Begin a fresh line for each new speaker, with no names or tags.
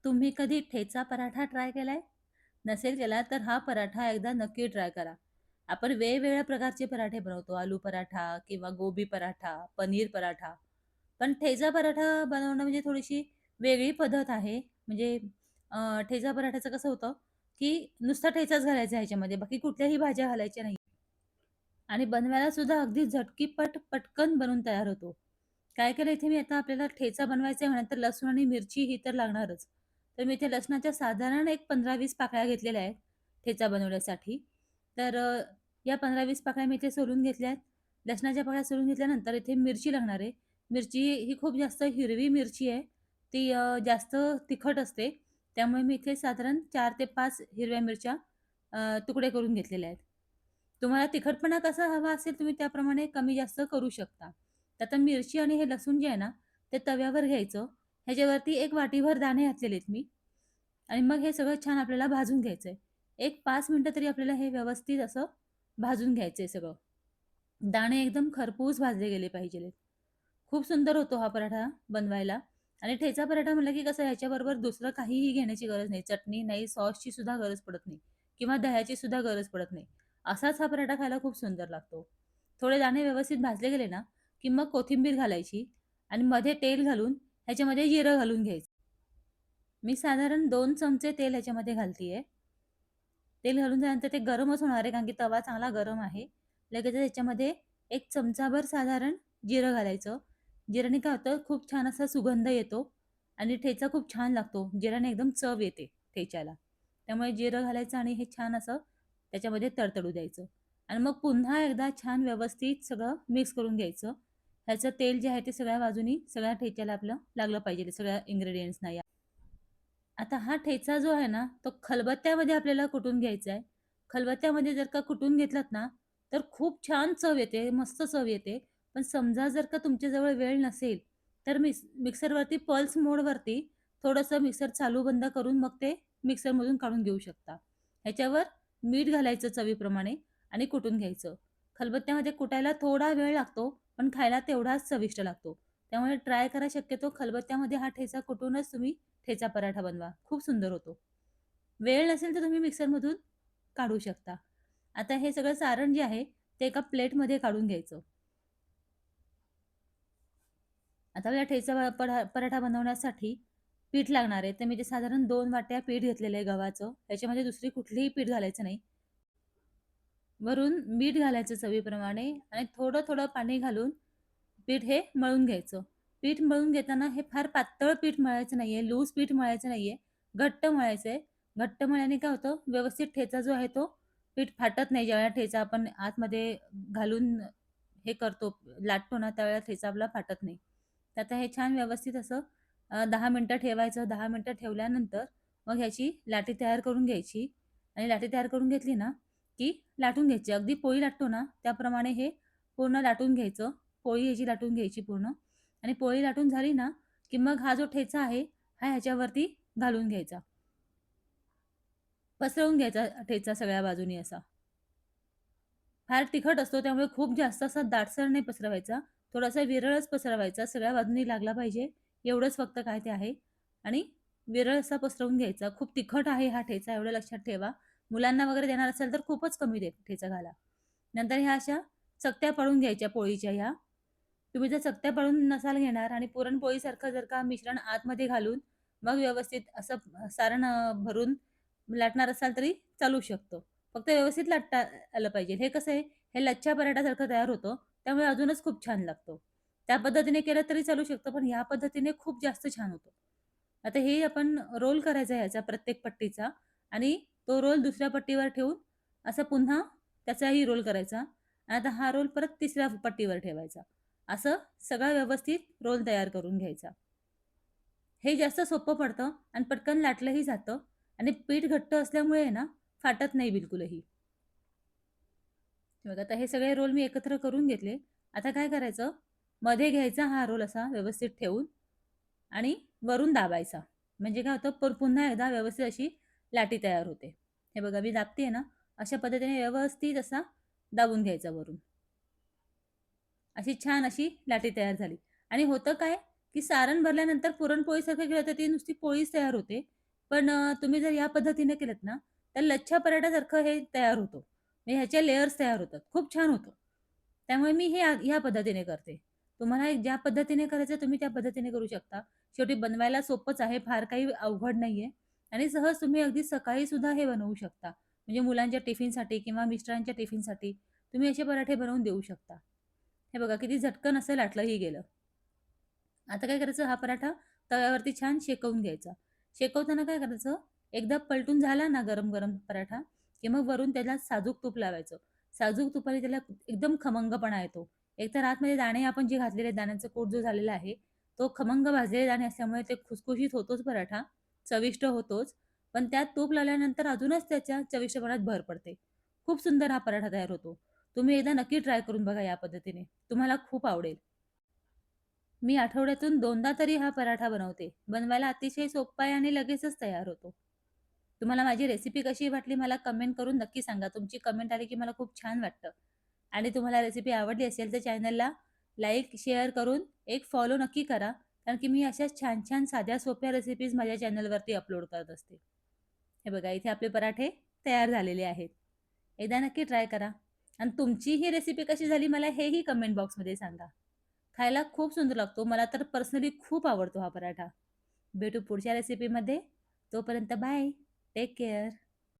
तुम्ही कधी ठेचा पराठा ट्राय केलाय? नसेल केला तर हा पराठा एकदा नक्की ट्राय करा. आपण वेगवेगळ्या प्रकारचे पराठे बनवतो. आलू पराठा किंवा गोबी पराठा, पनीर पराठा. पण ठेचा पराठा बनवणं म्हणजे थोडीशी वेगळी पद्धत आहे. म्हणजे ठेचा पराठ्याचं कसं होतं, की नुसता ठेचाच घालायचा ह्याच्यामध्ये, बाकी कुठल्याही भाज्या घालायच्या नाही. आणि बनवायला सुद्धा अगदी झटकीपट पटकन बनून तयार होतो. काय केलं इथे मी आता आपल्याला ठेचा बनवायचा आहे म्हणाल तर लसूण आणि मिरची ही तर लागणारच. तर मी इथे लसणाच्या साधारण एक 15-20 पाकळ्या घेतलेल्या आहेत ठेचा बनवण्यासाठी. तर या 15-20 पाकळ्या मी इथे सोलून घेतल्या आहेत. लसणाच्या पाकळ्या सोलून घेतल्यानंतर इथे मिरची लागणार आहे. मिरची ही खूप जास्त हिरवी मिरची आहे. ती जास्त तिखट असते. त्यामुळे मी इथे साधारण 4 ते 5 हिरव्या मिरच्या तुकडे करून घेतलेल्या आहेत. तुम्हाला तिखटपणा कसा हवा असेल तुम्ही त्याप्रमाणे कमी जास्त करू शकता. तर आता मिरची आणि हे लसूण जे आहे ना, ते तव्यावर घ्यायचं. ह्याच्यावरती एक वाटीभर दाणे घातलेले आहेत मी आणि मग हे सगळं छान आपल्याला भाजून घ्यायचंय. एक 5 मिनिटं तरी आपल्याला हे व्यवस्थित असं भाजून घ्यायचंय सगळं. दाणे एकदम खरपूस भाजले गेले पाहिजेत. खूप सुंदर होतो हा पराठा बनवायला आणि ठेचा पराठा म्हटलं की कसं ह्याच्याबरोबर दुसरं काहीही घेण्याची गरज नाही. चटणी नाही, सॉसची सुद्धा गरज पडत नाही किंवा दह्याची सुद्धा गरज पडत नाही. असाच हा पराठा खायला खूप सुंदर लागतो. थोडे दाणे व्यवस्थित भाजले गेले ना, की मग कोथिंबीर घालायची आणि मध्ये तेल घालून ह्याच्यामध्ये जिरं घालून घ्यायचं. मी साधारण 2 चमचे तेल ह्याच्यामध्ये घालतीये. तेल घालून झाल्यानंतर ते गरमच होणार आहे कारण की तवा चांगला गरम आहे. लगेचच ह्याच्यामध्ये 1 चमचाभर साधारण जिरं घालायचं. जिऱ्याने काय होतं खूप छान असा सुगंध येतो आणि ठेचा खूप छान लागतो. जिऱ्याने एकदम चव येते ठेच्याला. त्यामुळे जिरं घालायचं आणि हे छान असं त्याच्यामध्ये तडतडू द्यायचं आणि मग पुन्हा एकदा छान व्यवस्थित सगळं मिक्स करून घ्यायचं. ह्याचं तेल जे आहे ते सगळ्या बाजूनी सगळ्या ठेच्याला आपलं लागलं पाहिजे सगळ्या इन्ग्रीडियंट्सना. आता हा ठेचा जो आहे ना, तो खलबत्त्यामध्ये आपल्याला कुटून घ्यायचा आहे. खलबत्त्यामध्ये जर का कुटून घेतलात ना, तर खूप छान चव येते, मस्त चव येते. पण समजा जर का तुमच्याजवळ वेळ नसेल, तर मिक्सरवरती पल्स मोडवरती थोडंसं मिक्सर चालू बंद करून मग ते मिक्सरमधून काढून घेऊ शकता. ह्याच्यावर मीठ घालायचं चवीप्रमाणे आणि कुटून घ्यायचं. खलबत्त्यामध्ये कुटायला थोडा वेळ लागतो, पण खायला तेवढाच चविष्ट लागतो. त्यामुळे ट्राय करा शक्यतो खलबत्त्यामध्ये हा ठेचा कुटूनच तुम्ही ठेचा पराठा बनवा. खूप सुंदर होतो. वेळ नसेल तर तुम्ही मिक्सरमधून काढू शकता. आता हे सगळं सारण जे आहे, ते एका प्लेटमध्ये काढून घ्यायचं. आता आपल्याला ठेचा पराठा बनवण्यासाठी पीठ लागणार आहे. तर मी ते साधारण 2 वाट्या पीठ घेतलेलं आहे गव्हाचं. त्याच्यामध्ये दुसरी कुठलीही पीठ घालायचं नाही. वरून मीठ घालायचं चवीप्रमाणे आणि थोडं-थोडं पाणी घालून पीठ हे मळून घ्यायचं. पीठ मळून घेताना हे फार पातळ पीठ मळायचं नाहीये, लूज पीठ मळायचं नाहीये, घट्ट मळायचंय. घट्ट मळल्याने काय होतं, व्यवस्थित ठेचा जो आहे तो पीठ फाटत नाही. ज्यावेळेला ठेचा आपण आतमध्ये घालून हे करतो, लाटतो ना, त्यावेळेला ठेचा आपला फाटत नाही. तर आता हे छान व्यवस्थित असं 10 मिनिटं ठेवायचं. 10 मिनिटं ठेवल्यानंतर मग ह्याची लाटी तयार करून घ्यायची आणि लाटी तयार करून घेतली ना, की लाटून घ्यायची. अगदी पोळी लाटतो ना, त्याप्रमाणे हे पूर्ण लाटून घ्यायचं. पोळी ह्याची लाटून घ्यायची पूर्ण आणि पोळी लाटून झाली ना, की मग हा जो ठेचा आहे, हा ह्याच्यावरती घालून घ्यायचा. पसरवून घ्यायचा ठेचा सगळ्या बाजूनी असा. फार तिखट असतो त्यामुळे खूप जास्त असा दाटसर नाही पसरवायचा. थोडासा विरळच पसरवायचा. सगळ्या बाजूनी लागला पाहिजे एवढंच फक्त काय ते आहे आणि विरळ असा पसरवून घ्यायचा. खूप तिखट आहे हा ठेचा एवढं लक्षात ठेवा. मुलांना वगैरे देणार असाल तर खूपच कमी ठेचा घाला. नंतर ह्या अशा चकत्या पाडून घ्यायच्या पोळीच्या ह्या. तुम्ही जर चकत्या पाडून नसाल घेणार आणि पुरणपोळीसारखं जर का मिश्रण आतमध्ये घालून मग व्यवस्थित असं सारण भरून लाटणार असाल तरी चालू शकतो. फक्त व्यवस्थित लाटता आलं पाहिजे. हे कसं आहे, हे लच्छा पराठासारखं तयार होतं, त्यामुळे अजूनच खूप छान लागतो. त्या पद्धतीने केलं तरी चालू शकतं, पण ह्या पद्धतीने खूप जास्त छान होतो. आता हे आपण रोल करायचा आहे ह्याचा प्रत्येक पट्टीचा आणि तो रोल दुसऱ्या पट्टीवर ठेवून असा पुन्हा त्याचाही रोल करायचा. आणि आता हा रोल परत तिसऱ्या पट्टीवर ठेवायचा. असं सगळा व्यवस्थित रोल तयार करून घ्यायचा. हे जास्त सोपं पडतं आणि पटकन लाटलंही जातं आणि पीठ घट्ट असल्यामुळे आहे ना, फाटत नाही बिलकुलही. हे बघा आता हे सगळे रोल मी एकत्र करून घेतले. आता काय करायचं, मध्ये घ्यायचा हा रोल असा व्यवस्थित ठेवून आणि वरून दाबायचा. म्हणजे काय होतं, पुन्हा एकदा व्यवस्थित अशी लाटी तयार होते. हे बघा मी दाबतेय ना, अशा पद्धतीने व्यवस्थित असा दाबून घ्यायचा वरून. अशी छान अशी लाटी तयार झाली आणि होतं काय, की सारण भरल्यानंतर पुरणपोळीसारखं केलं तर ती नुसती पोळीच तयार होते. पण तुम्ही जर या पद्धतीने केलत ना, तर लच्छा पराठासारखं हे तयार होतो. म्हणजे ह्याचे लेयर्स तयार होतात. खूप छान होतं. त्यामुळे मी हे ह्या पद्धतीने करते. तुम्हाला ज्या पद्धतीने करायचं तुम्ही त्या पद्धतीने करू शकता. शेवटी बनवायला सोपंच आहे, फार काही अवघड नाहीये आणि सहज तुम्ही अगदी सकाळी सुद्धा हे बनवू शकता. म्हणजे मुलांच्या टिफिनसाठी किंवा मिस्टरांच्या टिफिनसाठी तुम्ही असे पराठे बनवून देऊ शकता. हे बघा किती झटकन असं लाटलंही गेलं. आता काय करायचं हा पराठा तव्यावरती छान शेकवून घ्यायचा. शेकवताना काय करायचं, एकदा पलटून झाला ना गरम-गरम पराठा, की मग वरून त्याला साजूक तूप लावायचं. साजूक तुपाने त्याला एकदम खमंगपणा येतो. एकतर आतमध्ये दाणे आपण जे घातलेले आहेत, दाण्यांचा कूट जो झालेला आहे, तो खमंग भाजलेले दाणे असल्यामुळे ते खुसखुशीत होतोच पराठा, चविष्ट होतोच. पण त्यात तूप लावल्यानंतर अजूनच त्याच्या चविष्टपणात भर पडते. खूप सुंदर हा पराठा तयार होतो. तुम्ही एकदा नक्की ट्राय करून बघा या पद्धतीने. तुम्हाला खूप आवडेल. मी आठवड्यातून 2दा तरी हा पराठा बनवते. बनवायला अतिशय सोप्पा आहे आणि लगेचच तयार होतो. तुम्हाला माझी रेसिपी कशी वाटली मला कमेंट करून नक्की सांगा. तुमची कमेंट आली की मला खूप छान वाटतं. आणि तुम्हाला रेसिपी आवडली असेल तर चॅनलला लाईक, शेअर करून एक फॉलो नक्की करा. कारण की मी अशाच छान-छान साध्या सोप्या रेसिपीज माझ्या चॅनलवरती अपलोड करत असते. हे बघा इथे आपले पराठे तयार झालेले आहेत. एकदा नक्की ट्राय करा. आणि तुमची ही रेसिपी कशी झाली मला हेही कमेंट बॉक्समध्ये सांगा. खायला खूप सुंदर लागतो. मला तर पर्सनली खूप आवडतो हा पराठा. भेटू पुढच्या रेसिपीमध्ये. तोपर्यंत बाय. Take care.